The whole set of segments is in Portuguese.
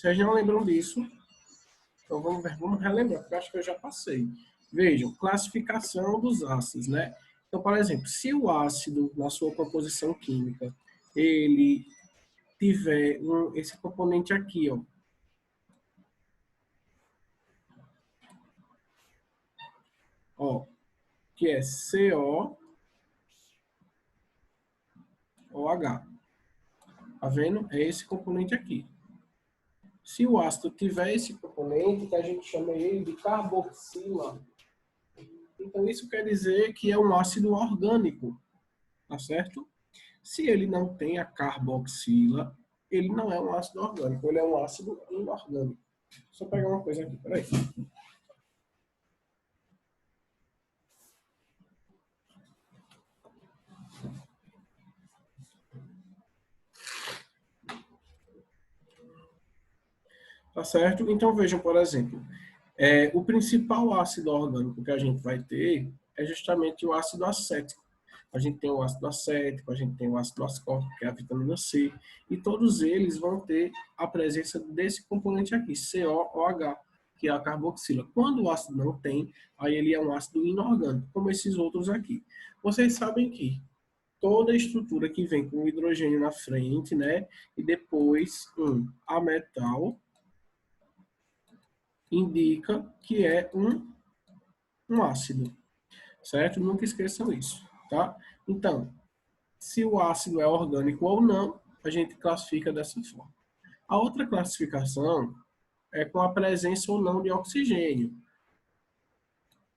Vocês não lembram disso? Então vamos relembrar, porque eu acho que eu já passei. Vejam, classificação dos ácidos, né? Então, por exemplo, se o ácido, na sua composição química, ele tiver esse componente aqui, ó, que é COOH. Tá vendo? É esse componente aqui. Se o ácido tiver esse componente, que a gente chama ele de carboxila, então isso quer dizer que é um ácido orgânico, tá certo? Se ele não tem a carboxila, ele não é um ácido orgânico, ele é um ácido inorgânico. Só pegar uma coisa aqui, peraí. Tá certo? Então vejam, por exemplo, o principal ácido orgânico que a gente vai ter é justamente o ácido acético. A gente tem o ácido acético, a gente tem o ácido ascórbico, que é a vitamina C, e todos eles vão ter a presença desse componente aqui, COOH, que é a carboxila. Quando o ácido não tem, aí ele é um ácido inorgânico, como esses outros aqui. Vocês sabem que toda estrutura que vem com hidrogênio na frente, né, e depois a metal, indica que é um ácido, certo? Nunca esqueçam isso, tá? Então, se o ácido é orgânico ou não, a gente classifica dessa forma. A outra classificação é com a presença ou não de oxigênio.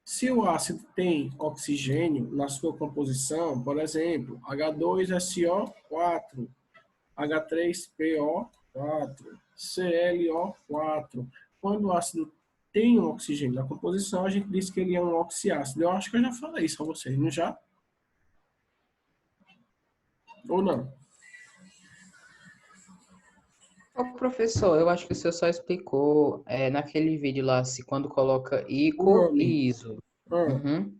Se o ácido tem oxigênio na sua composição, por exemplo, H2SO4, H3PO4, ClO4, quando o ácido tem um oxigênio na composição, a gente diz que ele é um oxiácido. Eu acho que eu já falei isso a vocês, não já? Ou não? Ô, professor, eu acho que o senhor só explicou naquele vídeo lá, se quando coloca O ICO nome. e ISO. Uhum.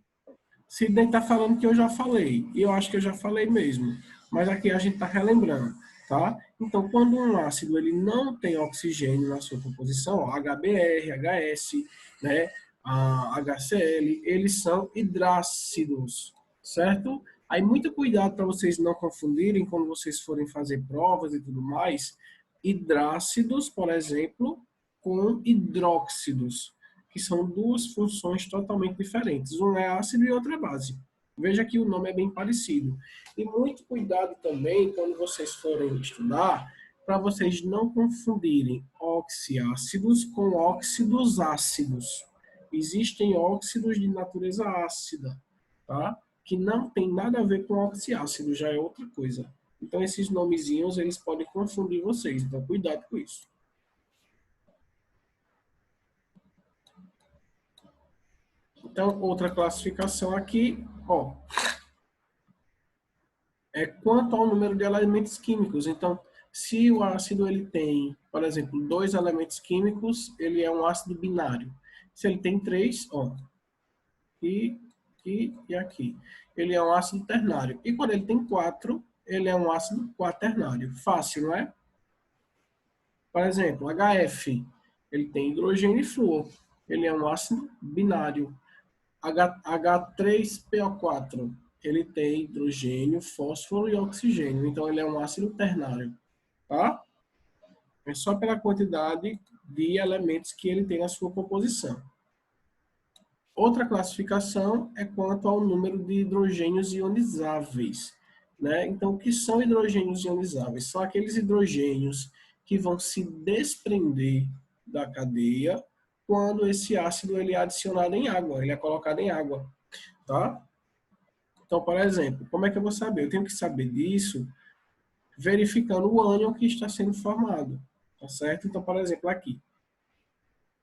Sidney está falando que eu já falei, e eu acho que eu já falei mesmo, mas aqui a gente está relembrando, tá? Então, quando um ácido ele não tem oxigênio na sua composição, ó, HBr, HS, né, a HCl, eles são hidrácidos, certo? Aí, muito cuidado para vocês não confundirem quando vocês forem fazer provas e tudo mais, hidrácidos, por exemplo, com hidróxidos, que são duas funções totalmente diferentes. Um é ácido e outro é base. Veja que o nome é bem parecido. E muito cuidado também quando vocês forem estudar, para vocês não confundirem oxiácidos com óxidos ácidos. Existem óxidos de natureza ácida, tá? Que não tem nada a ver com oxiácido, já é outra coisa. Então esses nomezinhos eles podem confundir vocês, então cuidado com isso. Então, outra classificação aqui, ó, é quanto ao número de elementos químicos. Então, se o ácido ele tem, por exemplo, 2 elementos químicos, ele é um ácido binário. Se ele tem 3, ó, e aqui, ele é um ácido ternário. E quando ele tem 4, ele é um ácido quaternário. Fácil, não é? Por exemplo, HF, ele tem hidrogênio e flúor. Ele é um ácido binário. H3PO4, ele tem hidrogênio, fósforo e oxigênio, então ele é um ácido ternário, tá? É só pela quantidade de elementos que ele tem na sua composição. Outra classificação é quanto ao número de hidrogênios ionizáveis, né? Então, o que são hidrogênios ionizáveis? São aqueles hidrogênios que vão se desprender da cadeia quando esse ácido ele é adicionado em água, ele é colocado em água, tá? Então, por exemplo, como é que eu vou saber? Eu tenho que saber disso verificando o ânion que está sendo formado, tá certo? Então, por exemplo, aqui,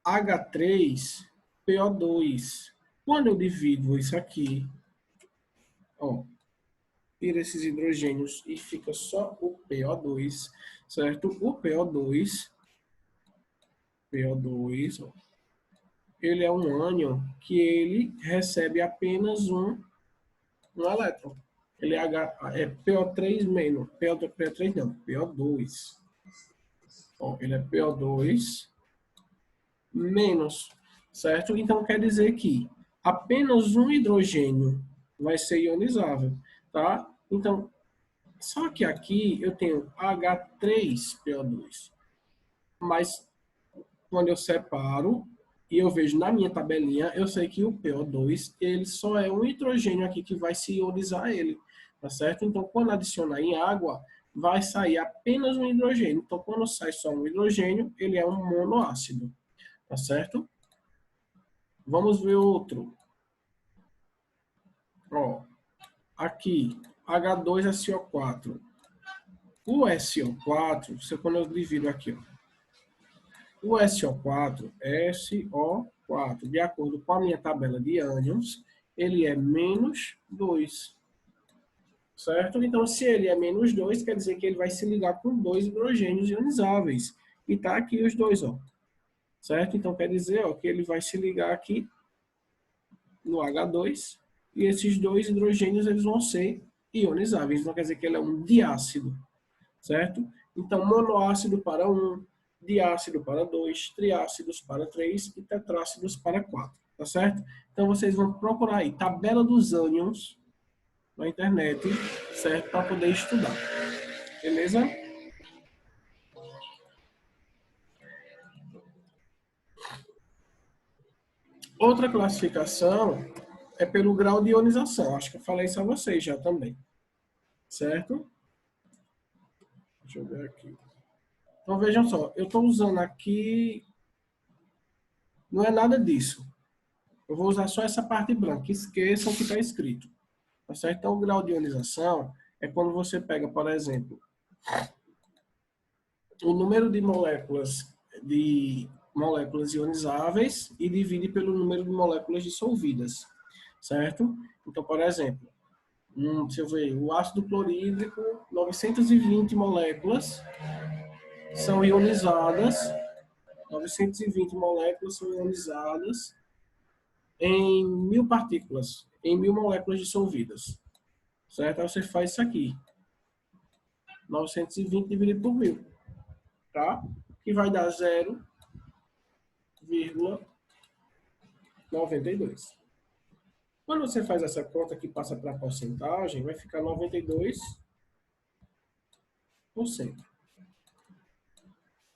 H3PO2. Quando eu divido isso aqui, ó, tira esses hidrogênios e fica só o PO2, certo? O PO2, ó, ele é um ânion que ele recebe apenas um elétron. Ele é PO3 menos, PO3 não, PO2, Ó, ele é PO2 menos, certo? Então, quer dizer que apenas um hidrogênio vai ser ionizável, tá? Então, só que aqui eu tenho H3PO2, mas quando eu separo e eu vejo na minha tabelinha, eu sei que o PO2, ele só é um hidrogênio aqui que vai se ionizar ele, tá certo? Então, quando adicionar em água, vai sair apenas um hidrogênio. Então, quando sai só um hidrogênio, ele é um monoácido, tá certo? Vamos ver outro. Ó, aqui, H2SO4. O SO4, quando eu divido aqui, ó, o SO4, SO4, de acordo com a minha tabela de ânions, ele é menos 2, certo? Então, se ele é menos 2, quer dizer que ele vai se ligar com dois hidrogênios ionizáveis. E tá aqui os dois, ó, certo? Então, quer dizer, ó, que ele vai se ligar aqui no H2, e esses dois hidrogênios eles vão ser ionizáveis. Então, quer dizer que ele é um diácido, certo? Então, monoácido para 1, diácido para 2, triácidos para 3 e tetrácidos para 4, tá certo? Então, vocês vão procurar aí tabela dos ânions na internet, certo? Para poder estudar, beleza? Outra classificação é pelo grau de ionização. Acho que eu falei isso a vocês já também, certo? Deixa eu ver aqui. Então, vejam só, eu estou usando aqui, não é nada disso. Eu vou usar só essa parte branca, esqueçam o que está escrito. Tá certo? Então, o grau de ionização é quando você pega, por exemplo, o número de moléculas ionizáveis e divide pelo número de moléculas dissolvidas, certo? Então, por exemplo, deixa eu ver, o ácido clorídrico, 920 moléculas são ionizadas, 920 moléculas são ionizadas em 1000 partículas, em 1000 moléculas dissolvidas, certo? Aí você faz isso aqui, 920 dividido por 1000, tá? Que vai dar 0,92. Quando você faz essa conta que passa para a porcentagem, vai ficar 92%.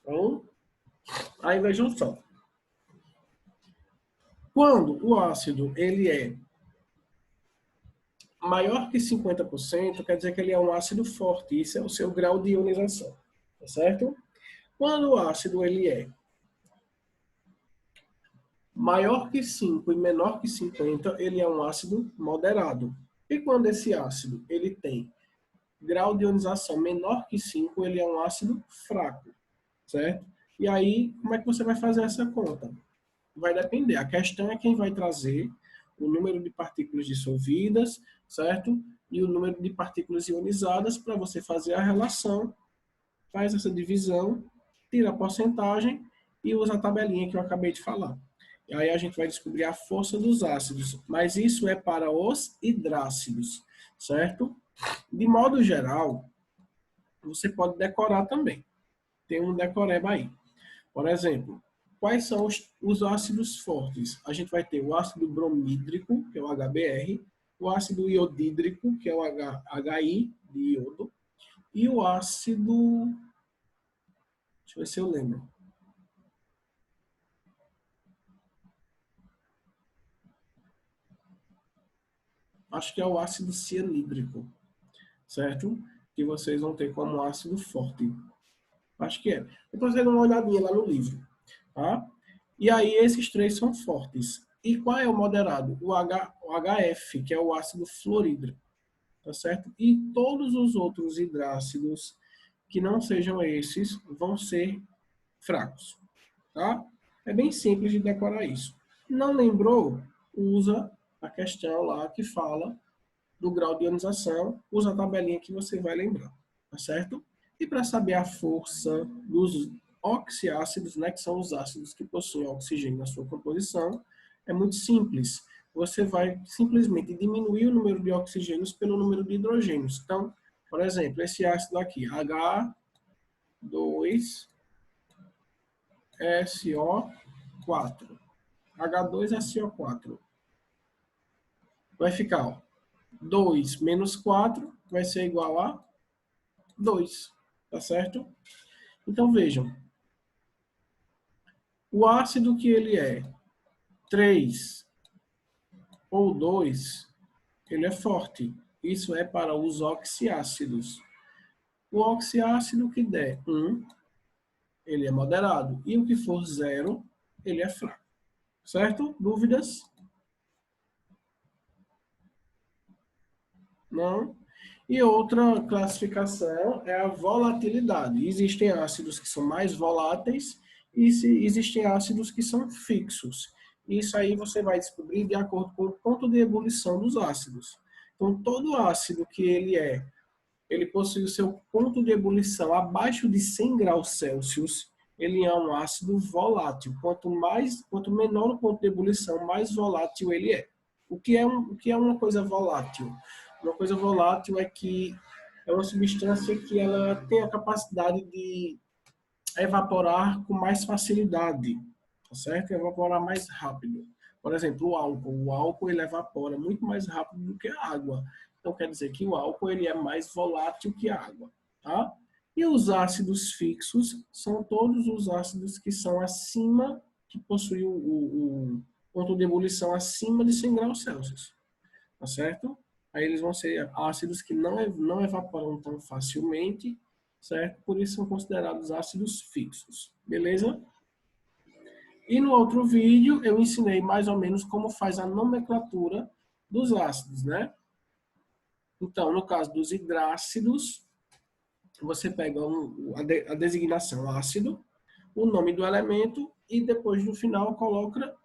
Então, aí vejam só. Quando o ácido ele é maior que 50%, quer dizer que ele é um ácido forte. Isso é o seu grau de ionização, tá certo? Quando o ácido ele é maior que 5 e menor que 50, ele é um ácido moderado. E quando esse ácido ele tem grau de ionização menor que 5, ele é um ácido fraco, certo? E aí, como é que você vai fazer essa conta? Vai depender. A questão é quem vai trazer o número de partículas dissolvidas, certo? E o número de partículas ionizadas para você fazer a relação, faz essa divisão, tira a porcentagem e usa a tabelinha que eu acabei de falar. E aí a gente vai descobrir a força dos ácidos, mas isso é para os hidrácidos, certo? De modo geral, você pode decorar também. Tem um decoreba aí. Por exemplo, quais são os ácidos fortes? A gente vai ter o ácido bromídrico, que é o HBr, o ácido iodídrico, que é o HI, de iodo, e o ácido... Deixa eu ver se eu lembro. Acho que é o ácido cianídrico, certo? Que vocês vão ter como ácido forte. Acho que é. Depois você dá uma olhadinha lá no livro, tá? E aí esses três são fortes. E qual é o moderado? O HF, que é o ácido fluorídrico, tá certo? E todos os outros hidrácidos que não sejam esses vão ser fracos, tá? É bem simples de decorar isso. Não lembrou? Usa a questão lá que fala do grau de ionização, usa a tabelinha que você vai lembrar, tá certo? E para saber a força dos oxiácidos, né, que são os ácidos que possuem oxigênio na sua composição, é muito simples. Você vai simplesmente diminuir o número de oxigênios pelo número de hidrogênios. Então, por exemplo, esse ácido aqui, H2, SO4. H2SO4. Vai ficar, ó, 2 menos 4 vai ser igual a 2. Tá certo? Então, vejam. O ácido que ele é 3 ou 2, ele é forte. Isso é para os oxiácidos. O oxiácido que der 1, ele é moderado. E o que for 0, ele é fraco. Certo? Dúvidas? Não? E outra classificação é a volatilidade. Existem ácidos que são mais voláteis e existem ácidos que são fixos. Isso aí você vai descobrir de acordo com o ponto de ebulição dos ácidos. Então, todo ácido que ele possui o seu ponto de ebulição abaixo de 100 graus Celsius, ele é um ácido volátil. Quanto menor o ponto de ebulição, mais volátil ele é. O que é uma coisa volátil? Uma coisa volátil é que é uma substância que ela tem a capacidade de evaporar com mais facilidade, tá certo? Evaporar mais rápido. Por exemplo, o álcool. O álcool ele evapora muito mais rápido do que a água. Então quer dizer que o álcool ele é mais volátil que a água, tá? E os ácidos fixos são todos os ácidos que são acima, que possuem o ponto de ebulição acima de 100 graus Celsius, tá certo? Aí eles vão ser ácidos que não evaporam tão facilmente, certo? Por isso são considerados ácidos fixos, beleza? E no outro vídeo eu ensinei mais ou menos como faz a nomenclatura dos ácidos, né? Então, no caso dos hidrácidos, você pega a designação ácido, o nome do elemento e depois no final coloca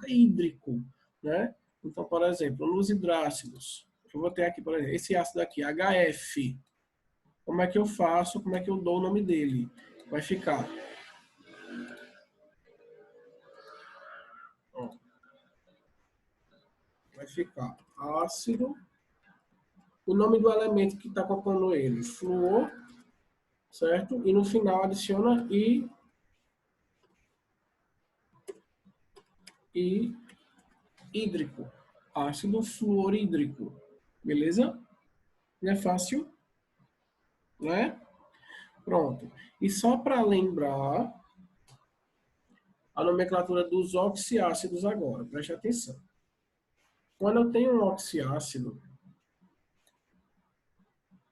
hídrico, né? Então, por exemplo, nos hidrácidos, eu vou ter aqui, por exemplo, esse ácido aqui, HF. Como é que eu faço? Como é que eu dou o nome dele? Vai ficar. Ó, vai ficar ácido. O nome do elemento que está compondo ele, flúor, certo? E no final adiciona e hídrico. Ácido fluorídrico. Beleza? Não é fácil? Né? Pronto. E só para lembrar a nomenclatura dos oxiácidos agora. Preste atenção. Quando eu tenho um oxiácido,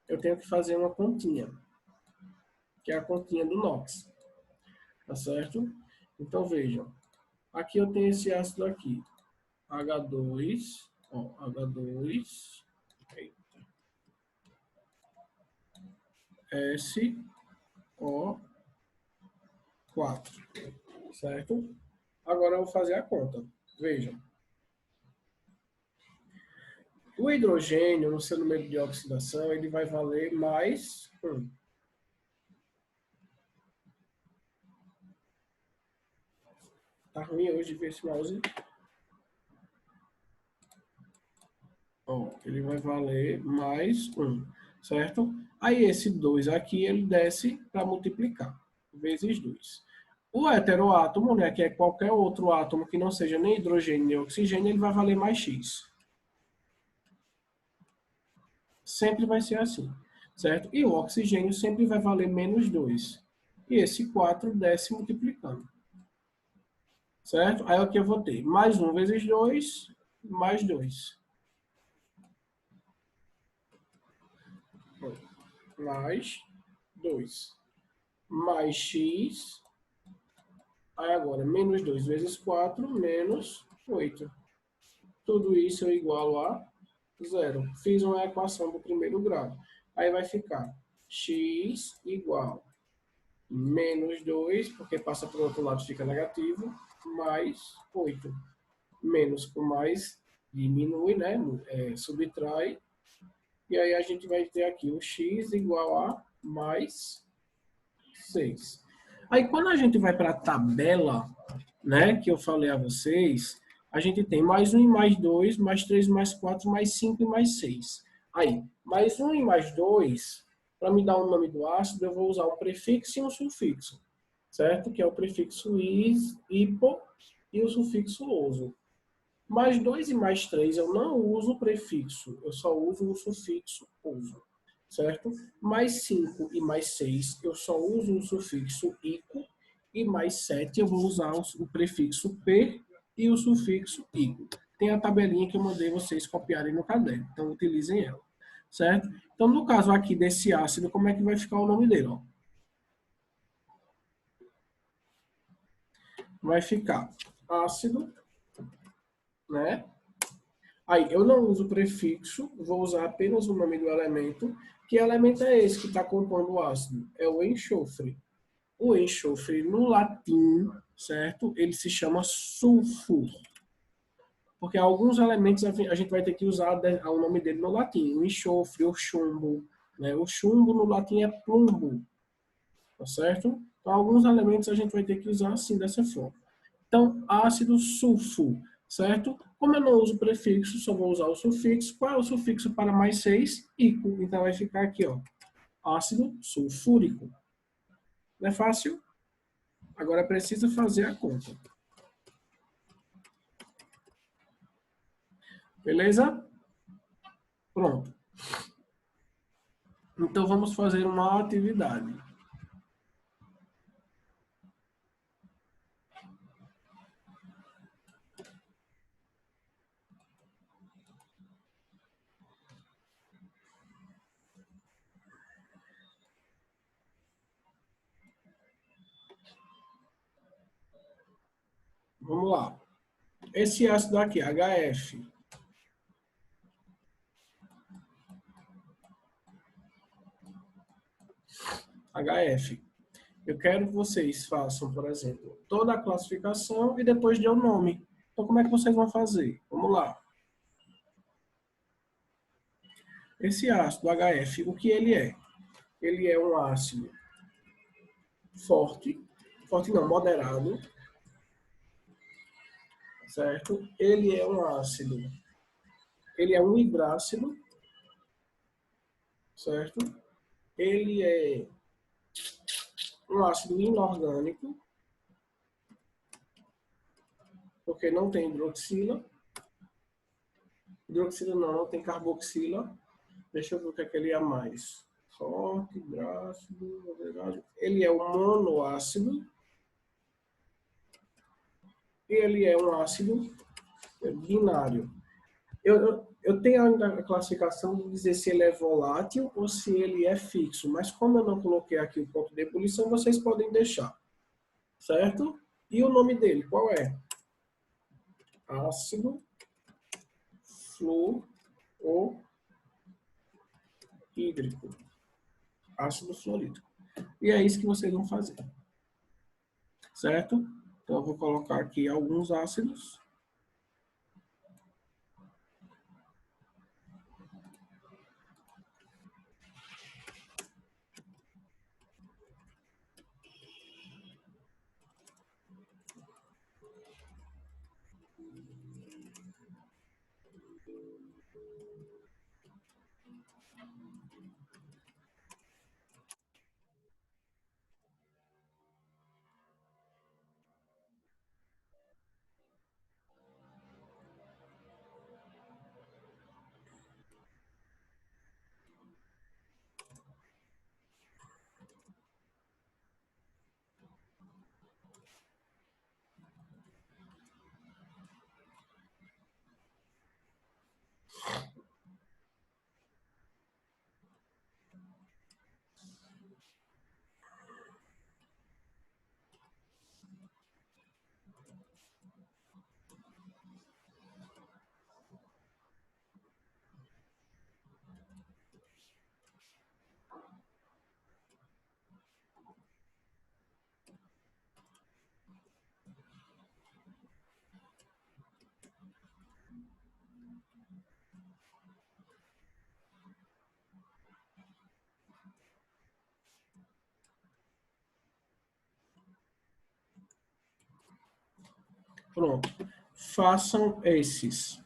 eu tenho que fazer uma continha, que é a continha do NOx. Tá certo? Então, vejam. Aqui eu tenho esse ácido aqui. H2, ó, H2, SO4, certo? Agora eu vou fazer a conta. Vejam. O hidrogênio, no seu número de oxidação, ele vai valer mais 1. Tá ruim hoje ver esse mouse? Ó, ele vai valer mais 1, certo? Aí esse 2 aqui, ele desce para multiplicar, vezes 2. O heteroátomo, né, que é qualquer outro átomo que não seja nem hidrogênio nem oxigênio, ele vai valer mais x. Sempre vai ser assim, certo? E o oxigênio sempre vai valer menos 2. E esse 4 desce multiplicando. Certo? Aí aqui eu vou ter mais 1 vezes 2, mais 2. Mais 2. Mais x. Aí agora, menos 2 vezes 4, menos 8. Tudo isso é igual a 0. Fiz uma equação do primeiro grau. Aí vai ficar x igual menos 2, porque passa para o outro lado fica negativo, mais 8. Menos com mais diminui, né? Subtrai. E aí a gente vai ter aqui o x igual a mais 6. Aí quando a gente vai para a tabela, né, que eu falei a vocês, a gente tem mais 1 e mais 2, mais 3, mais 4, mais 5 e mais 6. Aí, mais 1 e mais 2, para me dar o nome do ácido, eu vou usar um prefixo e um sufixo. certo? Que é o prefixo is, hipo e o sufixo oso. Mais 2 e mais 3 eu não uso o prefixo, eu só uso o sufixo oso, certo? Mais 5 e mais 6 eu só uso o sufixo ico, e mais 7 eu vou usar o prefixo per e o sufixo ico. Tem a tabelinha que eu mandei vocês copiarem no caderno, então utilizem ela, certo? Então, no caso aqui desse ácido, como é que vai ficar o nome dele? Ó? Vai ficar ácido, né? Aí, eu não uso prefixo, vou usar apenas o nome do elemento. Que elemento é esse que está compondo o ácido? É o enxofre. O enxofre, no latim, certo? Ele se chama sulfuro. Porque alguns elementos a gente vai ter que usar o nome dele no latim. O enxofre, o chumbo. Né? O chumbo no latim é plumbo. Tá certo? Então, alguns elementos a gente vai ter que usar assim, dessa forma. Então, ácido sulfo, certo? Como eu não uso prefixo, só vou usar o sufixo. Qual é o sufixo para mais 6? Ico. Então, vai ficar aqui, ó, ácido sulfúrico. Não é fácil? Agora precisa fazer a conta. Beleza? Pronto. Então, vamos fazer uma atividade. Vamos lá. Esse ácido aqui, HF. HF. Eu quero que vocês façam, por exemplo, toda a classificação e depois dê o nome. Então, como é que vocês vão fazer? Vamos lá. Esse ácido HF, o que ele é? Ele é um ácido forte, forte não, moderado, certo? Ele é um ácido, ele é um hidrácido, certo? Ele é um ácido inorgânico, porque não tem hidroxila. Hidroxila não tem carboxila. Deixa eu ver o que é que ele é mais. Forte, hidrácido, moderado. Ele é um monoácido. E ele é um ácido binário. Eu tenho ainda a classificação de dizer se ele é volátil ou se ele é fixo, mas como eu não coloquei aqui o ponto de ebulição, vocês podem deixar, certo? E o nome dele, qual é? Ácido fluorídrico. Ácido fluorídrico. E é isso que vocês vão fazer, certo? Então eu vou colocar aqui alguns ácidos. Pronto. Façam esses.